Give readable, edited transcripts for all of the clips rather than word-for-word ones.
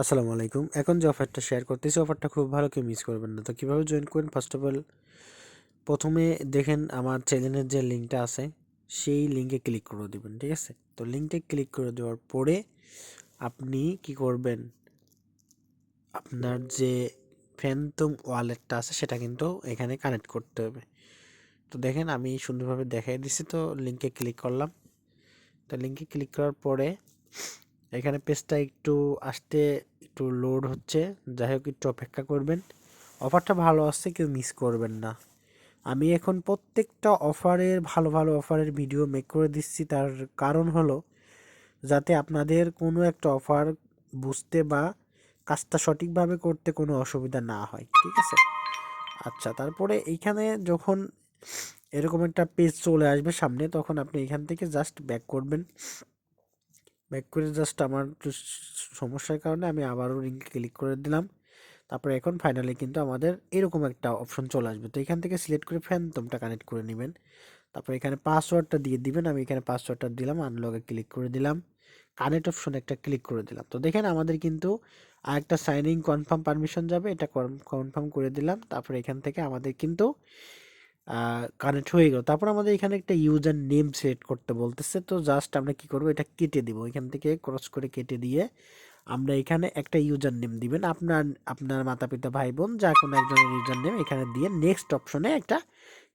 আসসালামু আলাইকুম। এখন যে অফারটা শেয়ার করতেছি, অফারটা খুব ভালো, কেউ মিস করবেন না। তো কীভাবে জয়েন করবেন? ফার্স্ট অফ অল প্রথমে দেখেন আমার চ্যানেলের যে লিঙ্কটা আছে, সেই লিঙ্কে ক্লিক করে দিবেন, ঠিক আছে? তো লিঙ্কে ক্লিক করে দেওয়ার পরে আপনি কি করবেন, আপনার যে ফ্যানটম ওয়ালেটটা আছে সেটা কিন্তু এখানে কানেক্ট করতে হবে। তো দেখেন আমি সুন্দরভাবে দেখাই দিছি। তো লিঙ্কে ক্লিক করলাম। তো লিঙ্কে ক্লিক করার পরে এখানে পেজটা একটু আসতে একটু লোড হচ্ছে, যাই হোক একটু অপেক্ষা করবেন। অফারটা ভালো আসছে, কেউ মিস করবেন না। আমি এখন প্রত্যেকটা অফারের ভালো ভালো অফারের ভিডিও মেক করে দিচ্ছি, তার কারণ হলো যাতে আপনাদের কোনো একটা অফার বুঝতে বা কাজটা সঠিকভাবে করতে কোনো অসুবিধা না হয়, ঠিক আছে? আচ্ছা, তারপরে এইখানে যখন এরকম একটা পেজ চলে আসবে সামনে, তখন আপনি এখান থেকে জাস্ট ব্যাক করবেন। ব্যাক করে জাস্ট আমার একটু সমস্যার কারণে আমি আবারও লিঙ্কে ক্লিক করে দিলাম। তারপরে এখন ফাইনালি কিন্তু আমাদের এরকম একটা অপশন চলে আসবে। তো এখান থেকে সিলেক্ট করে ফ্যানটমটা কানেক্ট করে নেবেন। তারপরে এখানে পাসওয়ার্ডটা দিয়ে দিবেন। আমি এখানে পাসওয়ার্ডটা দিলাম, আনলগে ক্লিক করে দিলাম, কানেক্ট অপশনে একটা ক্লিক করে দিলাম। তো দেখেন আমাদের কিন্তু আরেকটা সাইন ইন কনফার্ম পারমিশন যাবে, এটা কনফার্ম করে দিলাম। তারপরে এখান থেকে আমাদের কিন্তু কানেক্ট হয়ে গেল। তারপর আমাদের এখানে একটা ইউজার নেম সিলেক্ট করতে বলতেছে। তো জাস্ট আমরা কি করব, এটা কেটে দিব, এখান থেকে ক্রস করে কেটে দিয়ে আমরা এখানে একটা ইউজার নেম দিবেন, আপনার আপনার মাতা পিতা ভাই বোন যা কোনো একজনের ইউজার নেম এখানে দিয়ে নেক্সট অপশনে একটা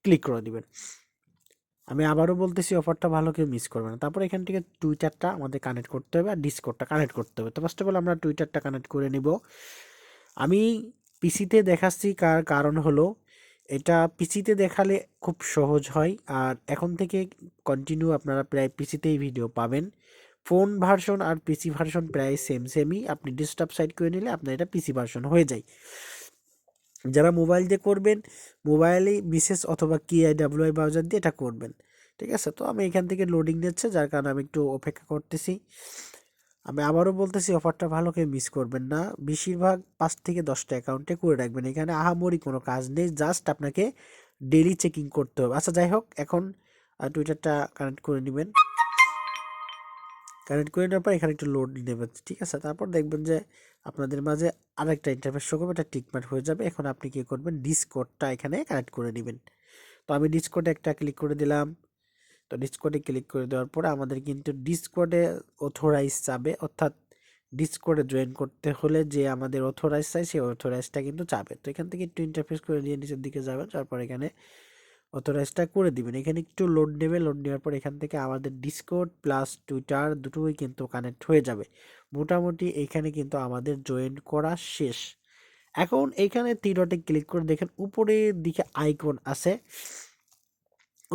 ক্লিক করে দিবেন। আমি আবারও বলতেছি, অফারটা ভালো, কেউ মিস করবে না। তারপর এখান থেকে টুইটারটা আমাদের কানেক্ট করতে হবে আর ডিসকর্ডটা কানেক্ট করতে হবে। তো ফার্স্ট অফ অল আমরা টুইটারটা কানেক্ট করে নিব। আমি পিসিতে দেখাচ্ছি, কারণ হলো এটা পিসিতে দেখালে খুব সহজ হয়, আর এখন থেকে কন্টিনিউ আপনারা প্রায় পিসিতেই ভিডিও পাবেন। ফোন ভার্সন আর পিসি ভার্সন প্রায় সেমই। আপনি ডেস্কটপ সাইড করে নিলে আপনার এটা পিসি ভার্সন হয়ে যায়। যারা মোবাইল দিয়ে করবেন, মোবাইলেই বিশেষ অথবা কিআইডাব্লিউআই ব্রাউজার দিয়ে এটা করবেন, ঠিক আছে? তো আমি এখান থেকে লোডিং নিচ্ছে, যার কারণে আমি একটু অপেক্ষা করতেছি। আমি আবারও বলতেছি, অফারটা ভালো, কেউ মিস করবেন না। বেশিরভাগ 5 থেকে 10টা অ্যাকাউন্টে করে রাখবেন। এখানে আহামরি কোনো কাজ নেই, জাস্ট আপনাকে ডেইলি চেকিং করতে হবে। আচ্ছা, যাই হোক, এখন টুইটারটা কানেক্ট করে নেবেন। কানেক্ট করে নেওয়ার পর এখানে একটু লোড নেবেন, ঠিক আছে? তারপর দেখবেন যে আপনাদের মাঝে আরেকটা ইন্টারফেস শো করবে, এটা টিকমার্ক হয়ে যাবে। এখন আপনি কি করবেন, ডিসকর্ডটা এখানে কানেক্ট করে নেবেন। তো আমি ডিসকর্ডে একটা ক্লিক করে দিলাম। তো ডিসকর্ডে ক্লিক করে দেওয়ার পরে আমাদের কিন্তু ডিসকর্ডে অথরাইজ চাবে, অর্থাৎ ডিসকর্ডে জয়েন করতে হলে যে আমাদের অথরাইজ চাই, সেই অথরাইজটা কিন্তু চাবে। তো এখান থেকে একটু ইন্টারফেস করে দিয়ে নিচের দিকে যাবেন, তারপর এখানে অথরাইজটা করে দিবেন। এখানে একটু লোড নেবে, লোড নেওয়ার পর এখান থেকে আমাদের ডিসকর্ড প্লাস টুইটার দুটোই কিন্তু কানেক্ট হয়ে যাবে। মোটামুটি এখানে কিন্তু আমাদের জয়েন করা শেষ। এখন এইখানে 3 ডটে ক্লিক করে দেখেন উপরের দিকে আইকন আছে,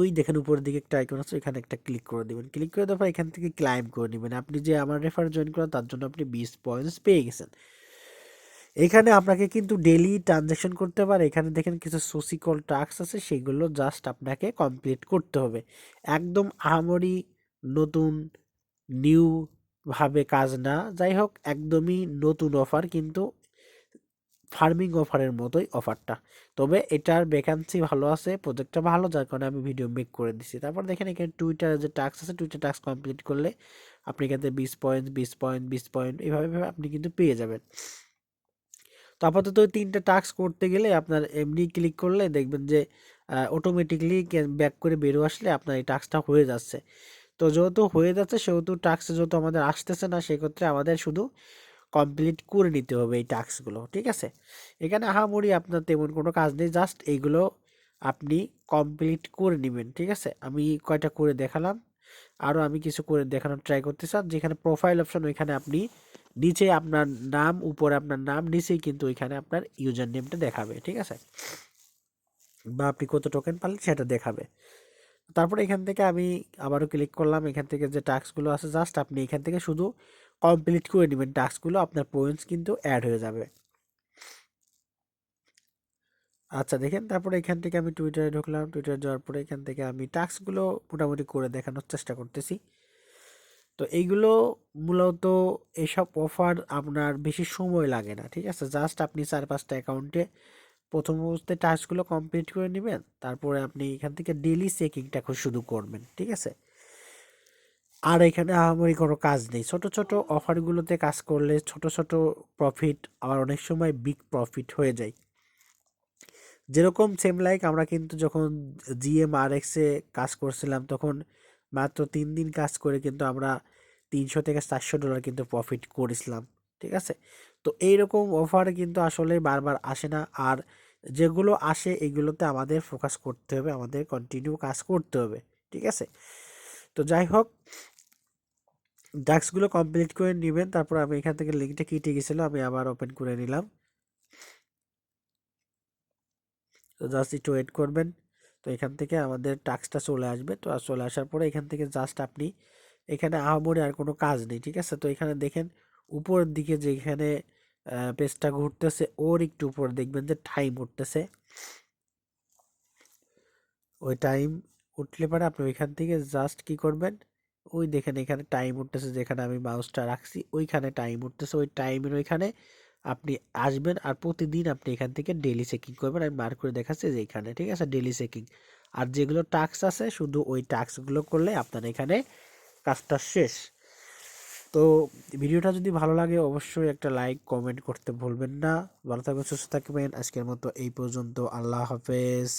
ওই দেখেন উপরের দিকে একটা আইকন আছে, এখানে একটা ক্লিক করে দিবেন। ক্লিক করে দেওয়ার পর এখান থেকে ক্লাইম করে নেবেন। আপনি যে আমার রেফার জয়েন করেন, তার জন্য আপনি 20 পয়েন্টস পেয়ে গেছেন। এখানে আপনাকে কিন্তু ডেইলি ট্রানজ্যাকশন করতে পারে। এখানে দেখেন কিছু সোসিকল টাস্ক আছে, সেগুলো জাস্ট আপনাকে কমপ্লিট করতে হবে। একদম আহামরি নতুন নিউ ভাবে কাজ না, যাই হোক একদমই নতুন অফার, কিন্তু ফার্মিং অফারের মতোই অফারটা। তবে এটার ভ্যাকান্সি ভালো আছে, প্রজেক্টটা ভালো, যার কারণে আমি ভিডিও মেক করে দিচ্ছি। তারপর দেখেন এখানে টুইটার যে টাস্ক আছে, টুইটার টাস্ক কমপ্লিট করলে আপনি এখান থেকে 20 পয়েন্ট 20 পয়েন্ট 20 পয়েন্ট এভাবে আপনি কিন্তু পেয়ে যাবেন। তো আপাতত ওই 3টে টাস্ক করতে গেলে আপনার এমনি ক্লিক করলে দেখবেন যে অটোমেটিকলি ব্যাক করে বেরো আসলে আপনার এই টাস্কটা হয়ে যাচ্ছে। তো যেহেতু হয়ে যাচ্ছে, সেহেতু টাস্ক যেহেতু আমাদের আসতেছে না, সেক্ষেত্রে আমাদের শুধু কমপ্লিট করে নিতে হবে এই টাস্কগুলো, ঠিক আছে? এখানে আহামরি আপনার তেমন কোনো কাজ নেই, জাস্ট এইগুলো আপনি কমপ্লিট করে নেবেন, ঠিক আছে? আমি কয়টা করে দেখালাম, আরও আমি কিছু করে দেখানোর ট্রাই করতেছি। আর যেখানে প্রোফাইল অপশন, ওইখানে আপনি নিচে আপনার নাম, উপরে আপনার নাম, নিচেই কিন্তু ওইখানে আপনার ইউজার নেমটা দেখাবে, ঠিক আছে? বা আপনি কত টোকেন পারলেন সেটা দেখাবে। তারপরে এখান থেকে আমি আবারও ক্লিক করলাম। এখান থেকে যে টাস্কগুলো আছে, জাস্ট আপনি এখান থেকে শুধু কমপ্লিট করে নেবেন টাস্কগুলো, আপনার পয়েন্টস কিন্তু অ্যাড হয়ে যাবে। আচ্ছা দেখেন, তারপরে এখান থেকে আমি টুইটারে ঢুকলাম। টুইটারে যাওয়ার পরে এখান থেকে আমি টাস্কগুলো মোটামুটি করে দেখানোর চেষ্টা করতেছি। তো এইগুলো মূলত এসব অফার আপনার বেশি সময় লাগে না, ঠিক আছে? জাস্ট আপনি 4-5টা অ্যাকাউন্টে প্রথম অবস্থায় টাস্কগুলো কমপ্লিট করে নেবেন, তারপরে আপনি এখান থেকে ডেইলি চেকিংটা শুধু করবেন, ঠিক আছে? আর এখানে আহামরি কোনো কাজ নেই, ছোট ছোট অফারগুলোতে কাজ করলে ছোট ছোট প্রফিট আবার অনেক সময় বিগ প্রফিট হয়ে যায়। যেরকম সেম লাইক আমরা কিন্তু যখন জিএমআরএক্সে কাজ করছিলাম তখন মাত্র 3 দিন কাজ করে কিন্তু আমরা $300 থেকে $400 কিন্তু প্রফিট করেছিলাম। ঠিক আছে, তো এইরকম অফার কিন্তু আসলে বারবার আসে না। আর যেগুলো আসে এগুলোতে আমাদের ফোকাস করতে হবে, আমাদের কন্টিনিউ কাজ করতে হবে। ঠিক আছে, তো যাই হোক, টাস্কগুলো কমপ্লিট করে নেবেন। তারপর আমি এখান থেকে লিঙ্কটা কেটে গেছিলো, আমি আবার ওপেন করে নিলাম। তো জাস্ট একটু ওয়েট করবেন। তো এখান থেকে আমাদের টাস্কটা চলে আসবে। তো চলে আসার পরে এখান থেকে জাস্ট আপনি, এখানে আহামরি আর কোনো কাজ নেই। ঠিক আছে, তো এখানে দেখেন উপরের দিকে যেখানে পেজটা ঘুরতেছে ওর একটু উপর দেখবেন যে টাইম উঠতেছে। ওই টাইম উঠলে পরে আপনি ওইখান থেকে জাস্ট কি করবেন, ওই দেখেন এখানে টাইম উঠতেছে, যেখানে আমি মাউসটা রাখছি ওইখানে টাইম উঠতেছে, ওই টাইমের ওইখানে আপনি আসবেন। আর প্রতিদিন আপনি এখান থেকে ডেলি চেকিং করবেন। আমি মার্ক করে দেখাচ্ছি যে এখানে, ঠিক আছে, ডেলি চেকিং। আর যেগুলো টাস্ক আছে শুধু ওই টাস্কগুলো করলে আপনার এখানে কাজটা শেষ। তো ভিডিওটা যদি ভালো লাগে অবশ্যই একটা লাইক কমেন্ট করতে ভুলবেন না। ভালো থাকবেন, সুস্থ থাকবেন। আজকের মতো এই পর্যন্ত। আল্লাহ হাফেজ।